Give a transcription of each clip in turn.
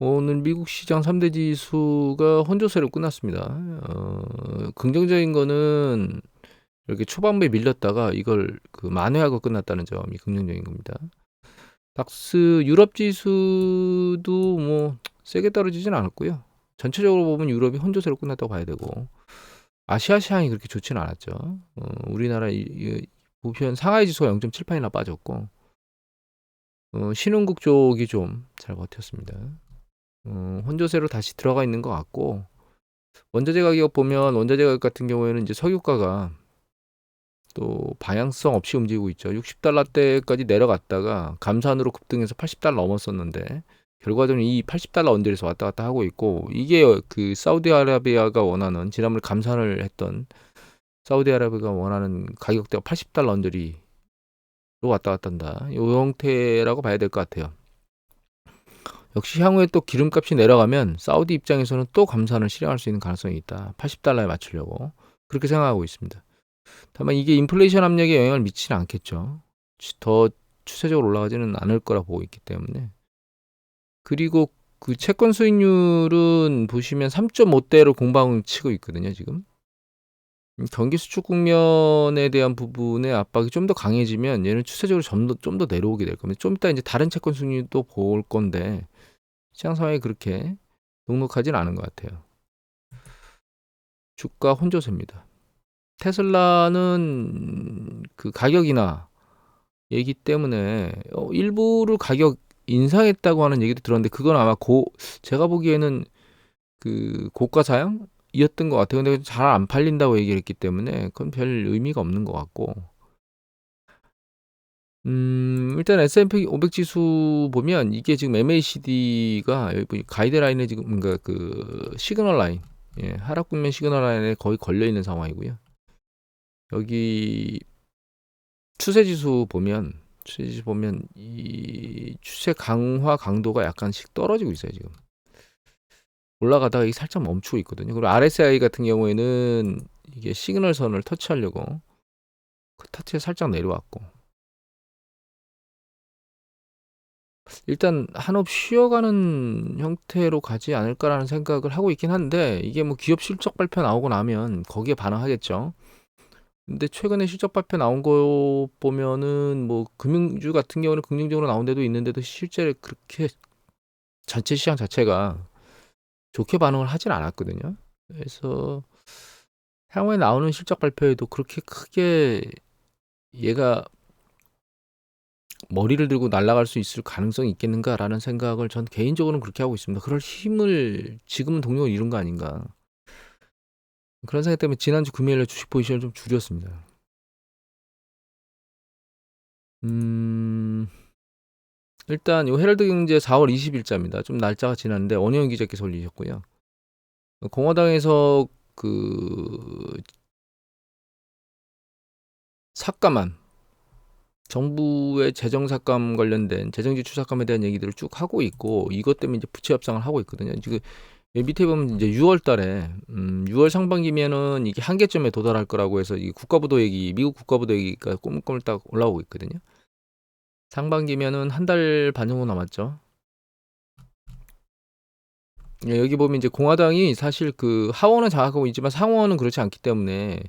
오늘 미국 시장 3대 지수가 혼조세로 끝났습니다. 긍정적인 거는 이렇게 초반부에 밀렸다가 이걸 만회하고 끝났다는 점이 긍정적인 겁니다. 닥스 유럽 지수도 뭐 세게 떨어지진 않았고요. 전체적으로 보면 유럽이 혼조세로 끝났다고 봐야 되고, 아시아 시장이 그렇게 좋지는 않았죠. 우리나라 보편 상하이 지수가 0.78이나 빠졌고, 신흥국 쪽이 좀 잘 버텼습니다. 혼조세로 다시 들어가 있는 것 같고, 원자재 가격 보면 원자재 가격 같은 경우에는 이제 석유가가 또 방향성 없이 움직이고 있죠. 60달러대까지 내려갔다가 감산으로 급등해서 80달러 넘었었는데, 결과적으로 이 80달러 언저리에서 왔다 갔다 하고 있고, 이게 그 사우디아라비아가 원하는, 지난번에 감산을 했던 사우디아라비아가 원하는 가격대가 80달러 언저리로 왔다 갔다 한다. 이 형태라고 봐야 될 것 같아요. 역시 향후에 또 기름값이 내려가면 사우디 입장에서는 또 감산을 실행할 수 있는 가능성이 있다. 80달러에 맞추려고 그렇게 생각하고 있습니다. 다만 이게 인플레이션 압력에 영향을 미치지는 않겠죠. 더 추세적으로 올라가지는 않을 거라 보고 있기 때문에. 그리고 그 채권 수익률은 보시면 3.5대로 공방 치고 있거든요, 지금. 경기 수축 국면에 대한 부분의 압박이 좀 더 강해지면 얘는 추세적으로 좀 더 내려오게 될 겁니다. 좀 이따 이제 다른 채권 수익률도 볼 건데, 시장 상황이 그렇게 녹록하진 않은 것 같아요. 주가 혼조세입니다. 테슬라는 그 가격이나 얘기 때문에 일부를 가격 인상했다고 하는 얘기도 들었는데, 그건 아마 제가 보기에는 그 고가 사양이었던 것 같아요. 근데 잘 안 팔린다고 얘기를 했기 때문에 그건 별 의미가 없는 것 같고, 일단 S&P 500 지수 보면 이게 지금 MACD가 가이드라인에 지금 뭔가 그 시그널 라인, 하락 국면 시그널 라인에 거의 걸려 있는 상황이고요. 여기 추세 지수 보면 이 추세 강화 강도가 약간씩 떨어지고 있어요, 지금. 올라가다가 살짝 멈추고 있거든요. 그리고 RSI 같은 경우에는 이게 시그널 선을 터치하려고 그 터치에 살짝 내려왔고, 일단 한없 쉬어가는 형태로 가지 않을까라는 생각을 하고 있긴 한데, 이게 뭐 기업 실적 발표 나오고 나면 거기에 반응하겠죠. 근데 최근에 실적 발표 나온 거 보면은 뭐 금융주 같은 경우는 긍정적으로 나온 데도 있는데도 실제 그렇게 전체 시장 자체가 좋게 반응을 하진 않았거든요. 그래서 향후에 나오는 실적 발표에도 그렇게 크게 얘가 머리를 들고 날아갈 수 있을 가능성이 있겠는가라는 생각을 전 개인적으로는 그렇게 하고 있습니다. 그럴 힘을 지금은 동력을 잃은 거 아닌가. 그런 생각 때문에 지난주 금요일에 주식 포지션을 좀 줄였습니다. 일단 요 헤럴드 경제 4월 20일자입니다. 좀 날짜가 지났는데 원효영 기자께서 올리셨고요. 공화당에서 그 삭감한 정부의 재정 삭감 관련된 재정 지출 삭감에 대한 얘기들을 쭉 하고 있고, 이것 때문에 이제 부채 협상을 하고 있거든요. 지금 밑에 보면 이제 6월 달에 6월 상반기면은 이게 한계점에 도달할 거라고 해서 이 국가부도 얘기, 미국 국가부도 얘기가 꼬물꼬물딱 올라오고 있거든요. 상반기면은 한 달 반 정도 남았죠. 여기 보면 이제 공화당이 사실 그 하원은 장악하고 있지만 상원은 그렇지 않기 때문에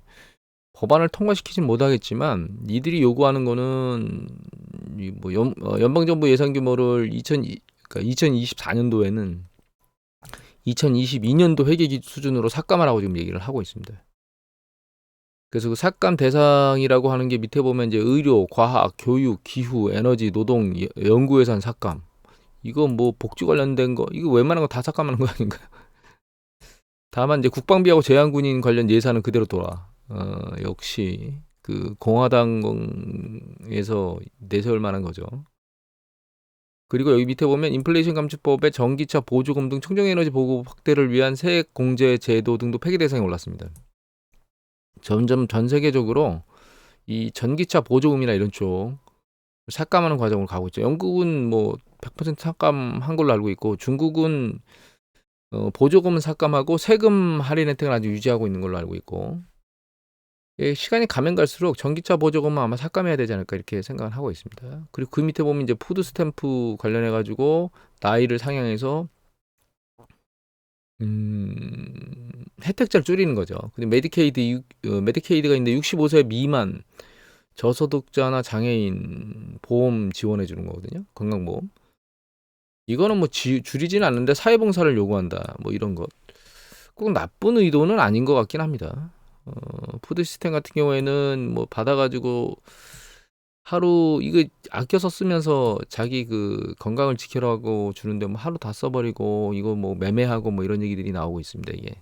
법안을 통과시키진 못하겠지만, 이들이 요구하는 거는 뭐 연방정부 예산 규모를 2024년도에는 2022년도 회계 수준으로 삭감하라고 지금 얘기를 하고 있습니다. 그래서 그 삭감 대상이라고 하는 게 밑에 보면 이제 의료, 과학, 교육, 기후, 에너지, 노동, 연구예산 삭감. 이거 뭐 복지 관련된 거, 이거 웬만한 거 다 삭감하는 거 아닌가요? 다만 이제 국방비하고 제한군인 관련 예산은 그대로 돌아. 역시 그 공화당에서 내세울 만한 거죠. 그리고 여기 밑에 보면 인플레이션 감축법에 전기차 보조금 등 청정에너지 보급 확대를 위한 세액 공제 제도 등도 폐기 대상에 올랐습니다. 점점 전 세계적으로 이 전기차 보조금이나 이런 쪽 삭감하는 과정을 가고 있죠. 영국은 뭐 100% 삭감한 걸로 알고 있고, 중국은 보조금은 삭감하고 세금 할인 혜택을 아직 유지하고 있는 걸로 알고 있고, 시간이 가면 갈수록 전기차 보조금은 아마 삭감해야 되지 않을까 이렇게 생각을 하고 있습니다. 그리고 그 밑에 보면 이제 푸드 스탬프 관련해 가지고 나이를 상향해서 혜택자를 줄이는 거죠. 근데 메디케이드가 있는데 65세 미만 저소득자나 장애인 보험 지원해 주는 거거든요. 건강보험. 이거는 뭐 줄이지는 않는데 사회봉사를 요구한다. 뭐 이런 것. 꼭 나쁜 의도는 아닌 것 같긴 합니다. 푸드 시스템 같은 경우에는 뭐 받아가지고 하루 이거 아껴서 쓰면서 자기 그 건강을 지키라고 주는데 뭐 하루 다 써버리고 이거 뭐 매매하고 뭐 이런 얘기들이 나오고 있습니다. 이게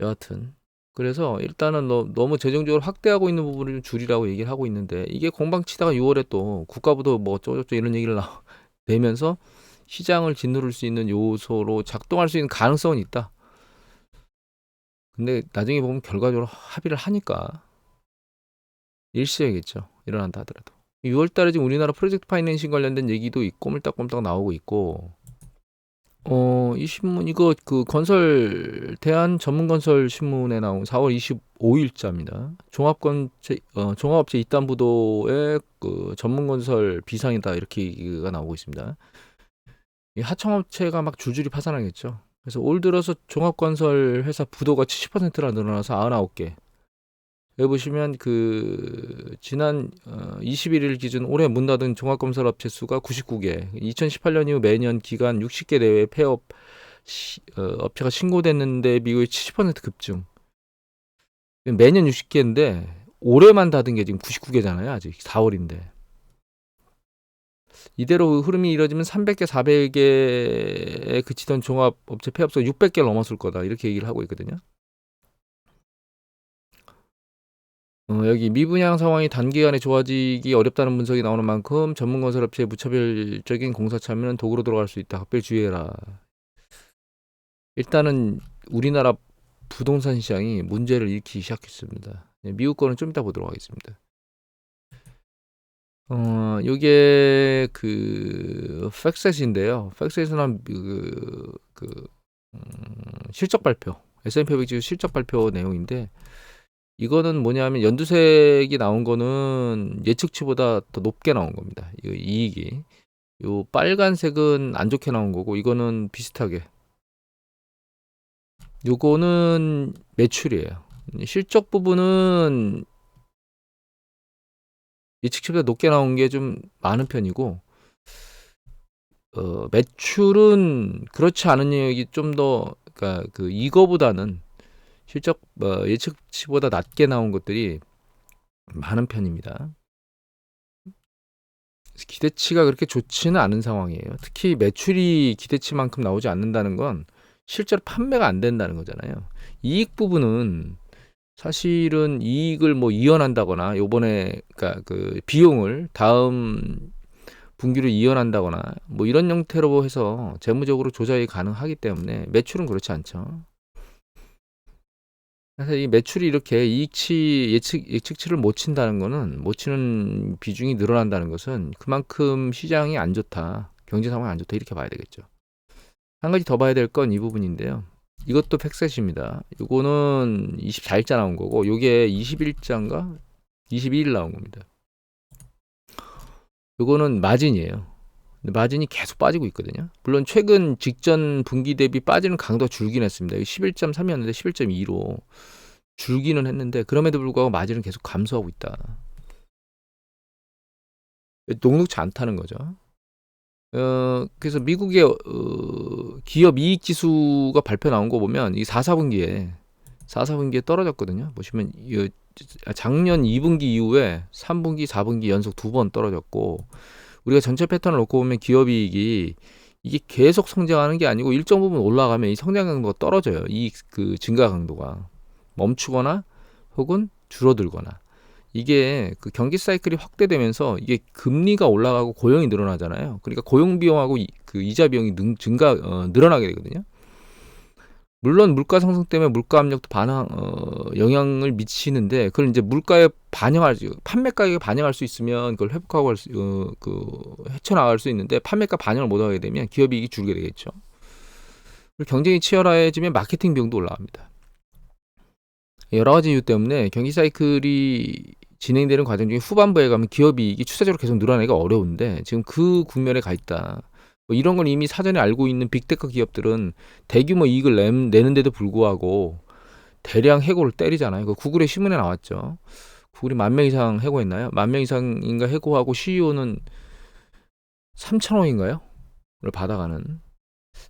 여하튼 그래서 일단은 너무 재정적으로 확대하고 있는 부분을 좀 줄이라고 얘기를 하고 있는데 이게 공방치다가 6월에 또 국가부도 뭐 어쩌고저쩌고 이런 얘기를 내면서 시장을 짓누를 수 있는 요소로 작동할 수 있는 가능성은 있다. 근데 나중에 보면 결과적으로 합의를 하니까 일시적이겠죠. 일어난다 하더라도. 6월 달에 지금 우리나라 프로젝트 파이낸싱 관련된 얘기도 꼬물딱꼬물딱 나오고 있고, 이 신문, 이거 그 대한 전문건설 신문에 나온 4월 25일자입니다. 종합업체 이단부도의 그 전문건설 비상이다. 이렇게 얘기가 나오고 있습니다. 이 하청업체가 막 줄줄이 파산하겠죠. 그래서 올 들어서 종합건설 회사 부도가 70%나 늘어나서 99개. 여기 보시면 그 지난 21일 기준 올해 문 닫은 종합건설 업체 수가 99개. 2018년 이후 매년 기간 60개 내외 폐업 업체가 신고됐는데 비교해 70% 급증. 매년 60개인데 올해만 닫은 게 지금 99개잖아요. 아직 4월인데. 이대로 흐름이 이뤄지면 300개, 400개에 그치던 종합업체 폐업수가 600개를 넘었을 거다. 이렇게 얘기를 하고 있거든요. 여기 미분양 상황이 단기간에 좋아지기 어렵다는 분석이 나오는 만큼 전문건설업체의 무차별적인 공사 참여는 도구로 들어갈 수 있다. 각별 주의해라. 일단은 우리나라 부동산 시장이 문제를 일으키기 시작했습니다. 미국 거는 좀 이따 보도록 하겠습니다. 요게 그 팩셋인데요. 팩셋은 실적 발표, S&P 500 지수 실적 발표 내용인데 이거는 뭐냐면 연두색이 나온 거는 예측치보다 더 높게 나온 겁니다. 이 이익이. 요 빨간색은 안 좋게 나온 거고 이거는 비슷하게. 요거는 매출이에요. 실적 부분은 예측치보다 높게 나온 게 좀 많은 편이고 매출은 그렇지 않은 영역이 좀 더 그러니까 그 이거보다는 실적 예측치보다 낮게 나온 것들이 많은 편입니다. 기대치가 그렇게 좋지는 않은 상황이에요. 특히 매출이 기대치만큼 나오지 않는다는 건 실제로 판매가 안 된다는 거잖아요. 이익 부분은 사실은 이익을 뭐 이연한다거나 요번에 그러니까 그 비용을 다음 분기로 이연한다거나 뭐 이런 형태로 해서 재무적으로 조작이 가능하기 때문에 매출은 그렇지 않죠. 그래서 이 매출이 이렇게 예측치를 못 친다는 거는 못 치는 비중이 늘어난다는 것은 그만큼 시장이 안 좋다. 경제 상황이 안 좋다. 이렇게 봐야 되겠죠. 한 가지 더 봐야 될 건 이 부분인데요. 이것도 팩셋입니다. 이거는 24일자 나온 거고 요게 20일자인가? 22일 나온 겁니다. 요거는 마진이에요. 근데 마진이 계속 빠지고 있거든요. 물론 최근 직전 분기 대비 빠지는 강도가 줄긴 했습니다. 11.3이었는데 11.2로 줄기는 했는데 그럼에도 불구하고 마진은 계속 감소하고 있다. 녹록치 않다는 거죠. 그래서 미국의 기업 이익 지수가 발표 나온 거 보면 이 4분기에 떨어졌거든요. 보시면 작년 2분기 이후에 3분기, 4분기 연속 2번 떨어졌고 우리가 전체 패턴을 놓고 보면 기업 이익이 이게 계속 성장하는 게 아니고 일정 부분 올라가면 이 성장 강도가 떨어져요. 이익 그 증가 강도가 멈추거나 혹은 줄어들거나 이게 그 경기 사이클이 확대되면서 이게 금리가 올라가고 고용이 늘어나잖아요. 그러니까 고용 비용하고 그 이자 비용이 늘어나게 되거든요. 물론 물가 상승 때문에 물가 압력도 영향을 미치는데 그걸 이제 물가에 판매 가격에 반영할 수 있으면 그걸 회복하고 헤쳐나갈 수 있는데 판매가 반영을 못하게 되면 기업 이익이 줄게 되겠죠. 그리고 경쟁이 치열해지면 마케팅 비용도 올라갑니다. 여러 가지 이유 때문에 경기 사이클이 진행되는 과정 중에 후반부에 가면 기업 이익이 추세적으로 계속 늘어나기가 어려운데 지금 그 국면에 가 있다. 뭐 이런 걸 이미 사전에 알고 있는 빅테크 기업들은 대규모 이익을 내는데도 불구하고 대량 해고를 때리잖아요. 그 구글의 신문에 나왔죠. 구글이 10,000명 이상 해고했나요? 10,000명 이상인가 해고하고 CEO는 3,000억인가요? 를 받아가는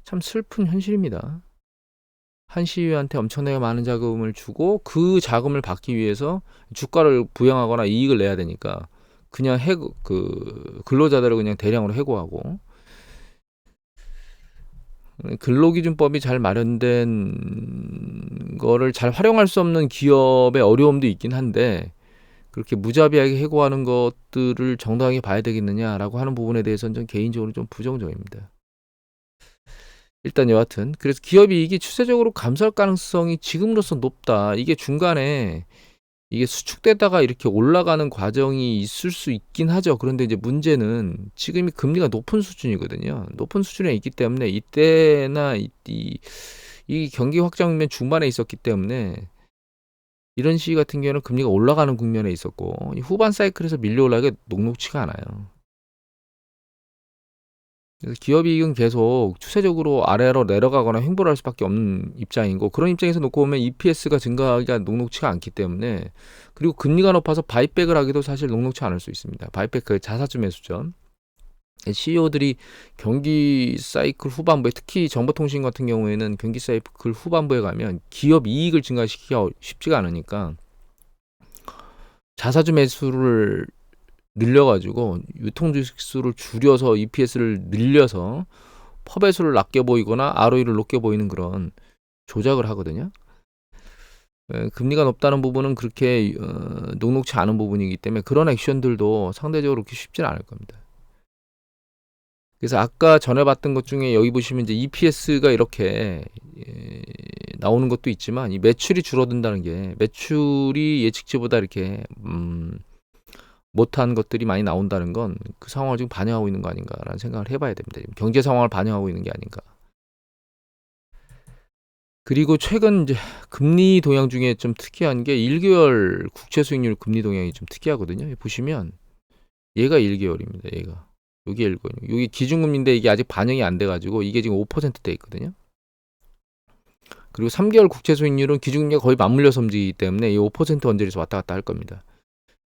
참 슬픈 현실입니다. 한 CEO한테 엄청나게 많은 자금을 주고 그 자금을 받기 위해서 주가를 부양하거나 이익을 내야 되니까 그냥 근로자들을 그냥 대량으로 해고하고, 근로기준법이 잘 마련된 거를 잘 활용할 수 없는 기업의 어려움도 있긴 한데 그렇게 무자비하게 해고하는 것들을 정당하게 봐야 되겠느냐라고 하는 부분에 대해서는 전 개인적으로 좀 부정적입니다. 일단 여하튼 그래서 기업 이익이 추세적으로 감소할 가능성이 지금으로서 높다. 이게 중간에 이게 수축되다가 이렇게 올라가는 과정이 있을 수 있긴 하죠. 그런데 이제 문제는 지금이 금리가 높은 수준이거든요. 높은 수준에 있기 때문에 이때나 이 경기 확장 국면 중반에 있었기 때문에 이런 시기 같은 경우는 금리가 올라가는 국면에 있었고 후반 사이클에서 밀려 올라가기 녹록치가 않아요. 그래서 기업 이익은 계속 추세적으로 아래로 내려가거나 횡보할 수밖에 없는 입장이고, 그런 입장에서 놓고 보면 EPS가 증가하기가 녹록치가 않기 때문에, 그리고 금리가 높아서 바이백을 하기도 사실 녹록치 않을 수 있습니다. 바이백 그 자사주 매수죠. CEO들이 경기 사이클 후반부에, 특히 정보통신 같은 경우에는 경기 사이클 후반부에 가면 기업 이익을 증가시키기가 쉽지가 않으니까 자사주 매수를 늘려가지고 유통주식 수를 줄여서 EPS를 늘려서 퍼배수를 낮게 보이거나 ROE를 높게 보이는 그런 조작을 하거든요. 금리가 높다는 부분은 그렇게 녹록치 않은 부분이기 때문에 그런 액션들도 상대적으로 그렇게 쉽지는 않을 겁니다. 그래서 아까 전에 봤던 것 중에 여기 보시면 이제 EPS가 이렇게 나오는 것도 있지만 이 매출이 줄어든다는 게, 매출이 예측치보다 이렇게 못한 것들이 많이 나온다는 건 그 상황을 지금 반영하고 있는 거 아닌가라는 생각을 해봐야 됩니다. 지금 경제 상황을 반영하고 있는 게 아닌가. 그리고 최근 이제 금리 동향 중에 좀 특이한 게 1개월 국채 수익률 금리 동향이 좀 특이하거든요. 보시면 얘가 1개월입니다. 얘가. 여기 1개월. 여기 기준금리인데 이게 아직 반영이 안 돼가지고 이게 지금 5%대 있거든요. 그리고 3개월 국채 수익률은 기준금리가 거의 맞물려서 움직이기 때문에 이 5% 언저리에서 왔다 갔다 할 겁니다.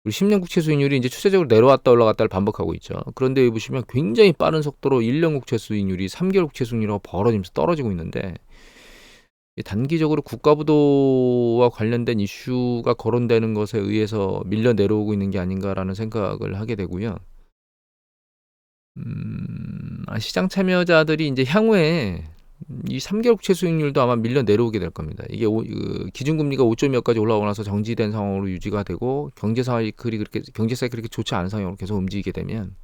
그리고 10년 국채 수익률이 이제 추세적으로 내려왔다 올라갔다를 반복하고 있죠. 그런데 여기 보시면 굉장히 빠른 속도로 1년 국채 수익률이 3개월 국채 수익률하고 벌어지면서 떨어지고 있는데, 단기적으로 국가부도와 관련된 이슈가 거론되는 것에 의해서 밀려 내려오고 있는 게 아닌가라는 생각을 하게 되고요. 시장 참여자들이 이제 향후에 이 3개월 국채 수익률도 아마 밀려 내려오게 될 겁니다. 이게 기준금리가 5점 몇까지 올라오고 나서 정지된 상황으로 유지가 되고 경제 사이클이 그렇게 좋지 않은 상황으로 계속 움직이게 되면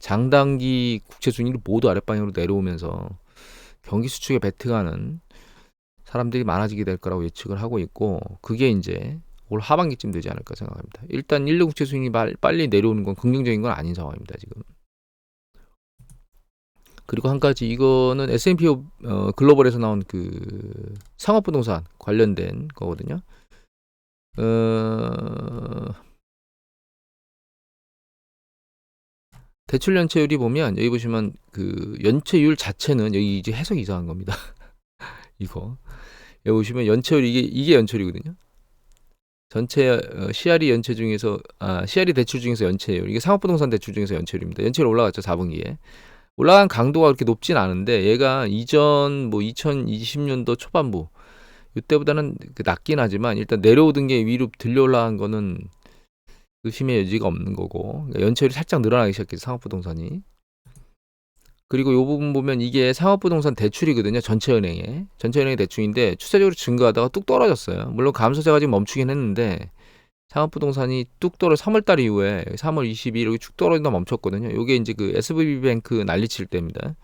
장단기 국채 수익률이 모두 아랫방향으로 내려오면서 경기 수축에 배팅하는 사람들이 많아지게 될 거라고 예측을 하고 있고, 그게 이제 올 하반기쯤 되지 않을까 생각합니다. 일단 1년 국채 수익률이 빨리 내려오는 건 긍정적인 건 아닌 상황입니다, 지금. 그리고 한 가지, 이거는 S&P 글로벌에서 나온 그 상업부동산 관련된 거거든요. 대출 연체율이 보면 여기 보시면 그 연체율 자체는, 여기 이제 해석이 이상한 겁니다. 이거 여기 보시면 연체율, 이게 연체율이거든요. 전체 CRE 연체 중에서 CRE 대출 중에서 연체율, 이게 상업부동산 대출 중에서 연체율입니다. 연체율 올라갔죠, 4분기에. 올라간 강도가 그렇게 높진 않은데 얘가 이전 2020년도 초반부 이때보다는 낮긴 하지만 일단 내려오던 게 위로 들려 올라간 거는 의심의 여지가 없는 거고, 그러니까 연체율이 살짝 늘어나기 시작했죠, 상업부동산이. 그리고 이 부분 보면 이게 상업부동산 대출이거든요. 전체은행의 대출인데 추세적으로 증가하다가 뚝 떨어졌어요. 물론 감소세가 지금 멈추긴 했는데 상업부동산이 뚝 떨어 3월달 이후에 3월 22일 여기 쭉 떨어지다 멈췄거든요. 이게 이제 그 SVB뱅크 난리칠 때입니다.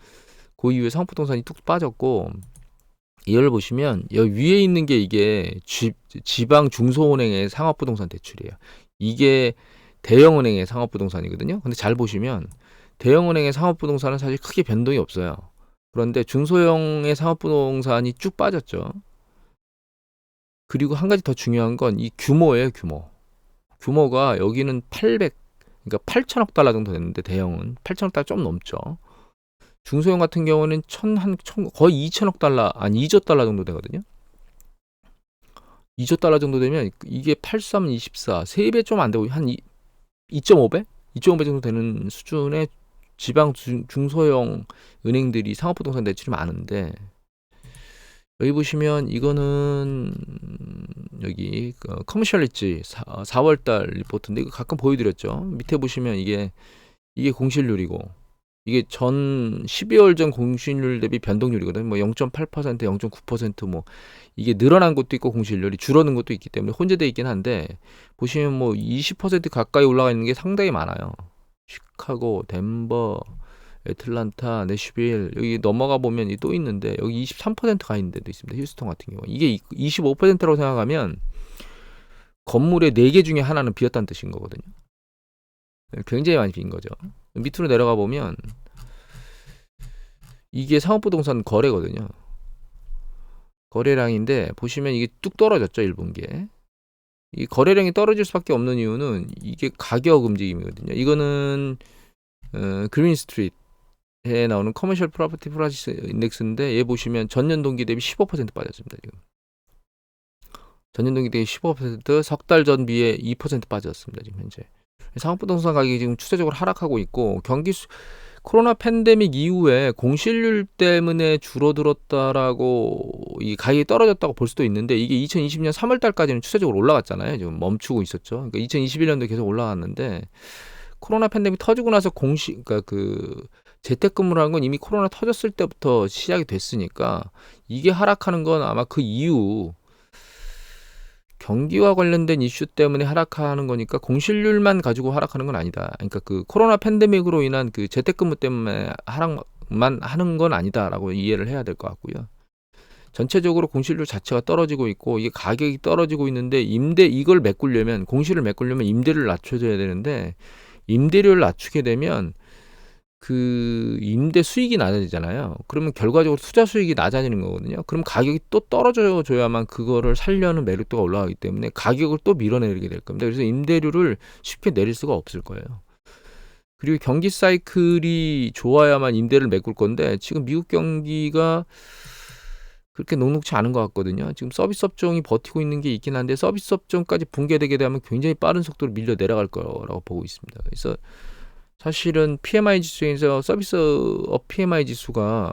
그 이후에 상업부동산이 뚝 빠졌고, 이걸 보시면 여기 위에 있는 게 이게 지방 중소은행의 상업부동산 대출이에요. 이게 대형은행의 상업부동산이거든요. 근데 잘 보시면 대형은행의 상업부동산은 사실 크게 변동이 없어요. 그런데 중소형의 상업부동산이 쭉 빠졌죠. 그리고 한 가지 더 중요한 건 이 규모예요, 규모가 여기는 800, 그러니까 8천억 달러 정도 됐는데 대형은 8천억 달러 좀 넘죠. 중소형 같은 경우는 거의 2천억 달러, 아니 2조 달러 정도 되거든요. 2조 달러 정도 되면 이게 83, 24, 3배 좀 안 되고 한 2.5배? 2.5배 정도 되는 수준의 지방 중소형 은행들이 상업부동산 대출이 많은데, 여기 보시면 이거는 여기 커머셜 리지 4월달 리포트인데 이거 가끔 보여드렸죠. 밑에 보시면 이게 공실률이고, 이게 전 12월 전 공실률 대비 변동률이거든요. 뭐 0.8%, 0.9% 뭐 이게 늘어난 것도 있고 공실률이 줄어든 것도 있기 때문에 혼재되어 있긴 한데, 보시면 뭐 20% 가까이 올라가 있는 게 상당히 많아요. 시카고, 덴버, 애틀란타, 내슈빌, 여기 넘어가 보면 또 있는데 여기 23%가 있는 데도 있습니다. 휴스턴 같은 경우 이게 25%라고 생각하면 건물의 4개 중에 하나는 비었다는 뜻인 거거든요. 굉장히 많이 빈 거죠. 밑으로 내려가 보면 이게 상업부동산 거래거든요. 거래량인데 보시면 이게 뚝 떨어졌죠. 1분기에. 이 거래량이 떨어질 수밖에 없는 이유는 이게 가격 움직임이거든요. 이거는 그린 스트리트에 나오는 커머셜 프로퍼티 프라이스 인덱스인데, 얘 보시면 전년 동기 대비 15% 빠졌습니다. 지금 전년 동기 대비 15%, 석 달 전 비해 2% 빠졌습니다. 지금 현재 상업부동산 가격이 지금 추세적으로 하락하고 있고, 코로나 팬데믹 이후에 공실률 때문에 줄어들었다라고, 이 가격이 떨어졌다고 볼 수도 있는데, 이게 2020년 3월 달까지는 추세적으로 올라갔잖아요. 지금 멈추고 있었죠. 그러니까 2021년도 계속 올라갔는데, 코로나 팬데믹 터지고 나서 그러니까 재택근무라는 건 이미 코로나 터졌을 때부터 시작이 됐으니까, 이게 하락하는 건 아마 그 이후 경기와 관련된 이슈 때문에 하락하는 거니까 공실률만 가지고 하락하는 건 아니다. 그러니까 그 코로나 팬데믹으로 인한 그 재택근무 때문에 하락만 하는 건 아니다라고 이해를 해야 될 것 같고요. 전체적으로 공실률 자체가 떨어지고 있고, 이게 가격이 떨어지고 있는데, 이걸 메꾸려면, 공실을 메꾸려면 임대료를 낮춰줘야 되는데, 임대료를 낮추게 되면 그 임대 수익이 낮아지잖아요. 그러면 결과적으로 투자 수익이 낮아지는 거거든요. 그럼 가격이 또 떨어져줘야만 그거를 살려는 매력도가 올라가기 때문에 가격을 또 밀어내리게 될 겁니다. 그래서 임대료를 쉽게 내릴 수가 없을 거예요. 그리고 경기 사이클이 좋아야만 임대를 메꿀 건데, 지금 미국 경기가 그렇게 녹록치 않은 것 같거든요. 지금 서비스 업종이 버티고 있는 게 있긴 한데, 서비스 업종까지 붕괴되게 되면 굉장히 빠른 속도로 밀려 내려갈 거라고 보고 있습니다. 그래서 사실은 PMI 지수에서 서비스업 PMI 지수가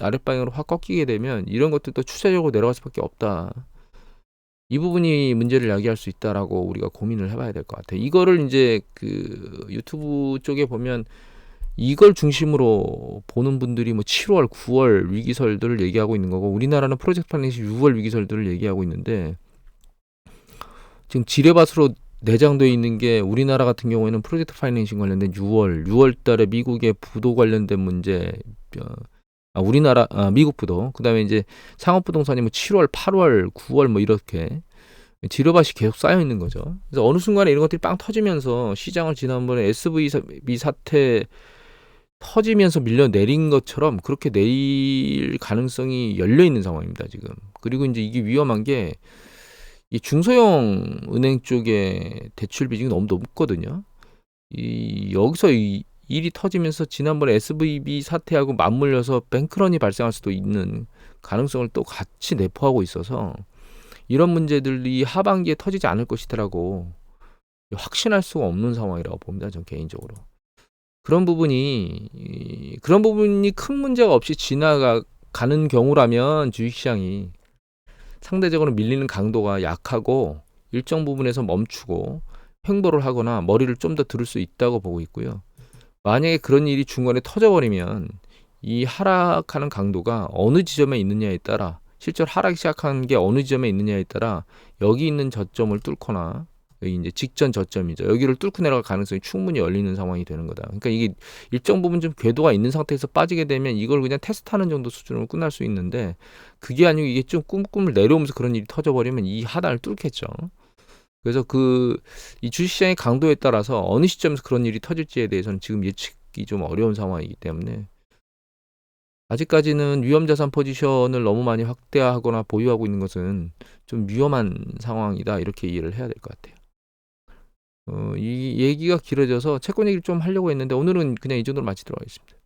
아랫방향으로 확 꺾이게 되면 이런 것들도 추세적으로 내려갈 수밖에 없다. 이 부분이 문제를 야기할 수 있다라고 우리가 고민을 해봐야 될 것 같아요. 이거를 이제 그 유튜브 쪽에 보면 이걸 중심으로 보는 분들이 뭐 7월, 9월 위기설들을 얘기하고 있는 거고, 우리나라는 프로젝트 파이낸싱 6월 위기설들을 얘기하고 있는데, 지금 지뢰밭으로 내장되어 있는 게 우리나라 같은 경우에는 프로젝트 파이낸싱 관련된 6월 달에 미국의 부도 관련된 문제, 미국 부도, 그 다음에 이제 상업부동산이 뭐 7월, 8월, 9월 뭐 이렇게 지뢰밭이 계속 쌓여 있는 거죠. 그래서 어느 순간에 이런 것들이 빵 터지면서 시장을 지난번에 SVB 사태 터지면서 밀려 내린 것처럼 그렇게 내릴 가능성이 열려 있는 상황입니다, 지금. 그리고 이제 이게 위험한 게, 이 중소형 은행 쪽에 대출 비중이 너무 높거든요. 여기서 일이 터지면서 지난번에 SVB 사태하고 맞물려서 뱅크런이 발생할 수도 있는 가능성을 또 같이 내포하고 있어서, 이런 문제들이 하반기에 터지지 않을 것이라고 확신할 수가 없는 상황이라고 봅니다, 전 개인적으로. 그런 부분이 큰 문제가 없이 지나가는 경우라면 주식시장이 상대적으로 밀리는 강도가 약하고 일정 부분에서 멈추고 횡보를 하거나 머리를 좀 더 들을 수 있다고 보고 있고요. 만약에 그런 일이 중간에 터져버리면 이 하락하는 강도가 어느 지점에 있느냐에 따라, 실제로 하락이 시작한 게 어느 지점에 있느냐에 따라 여기 있는 저점을 뚫거나, 여기 이제 직전 저점이죠. 여기를 뚫고 내려갈 가능성이 충분히 열리는 상황이 되는 거다. 그러니까 이게 일정 부분 좀 궤도가 있는 상태에서 빠지게 되면 이걸 그냥 테스트하는 정도 수준으로 끝날 수 있는데, 그게 아니고 이게 좀 꿈꾸물 내려오면서 그런 일이 터져버리면 이 하단을 뚫겠죠. 그래서 이 주식시장의 강도에 따라서 어느 시점에서 그런 일이 터질지에 대해서는 지금 예측이 좀 어려운 상황이기 때문에, 아직까지는 위험자산 포지션을 너무 많이 확대하거나 보유하고 있는 것은 좀 위험한 상황이다, 이렇게 이해를 해야 될 것 같아요. 이 얘기가 길어져서 채권 얘기를 좀 하려고 했는데 오늘은 그냥 이 정도로 마치도록 하겠습니다.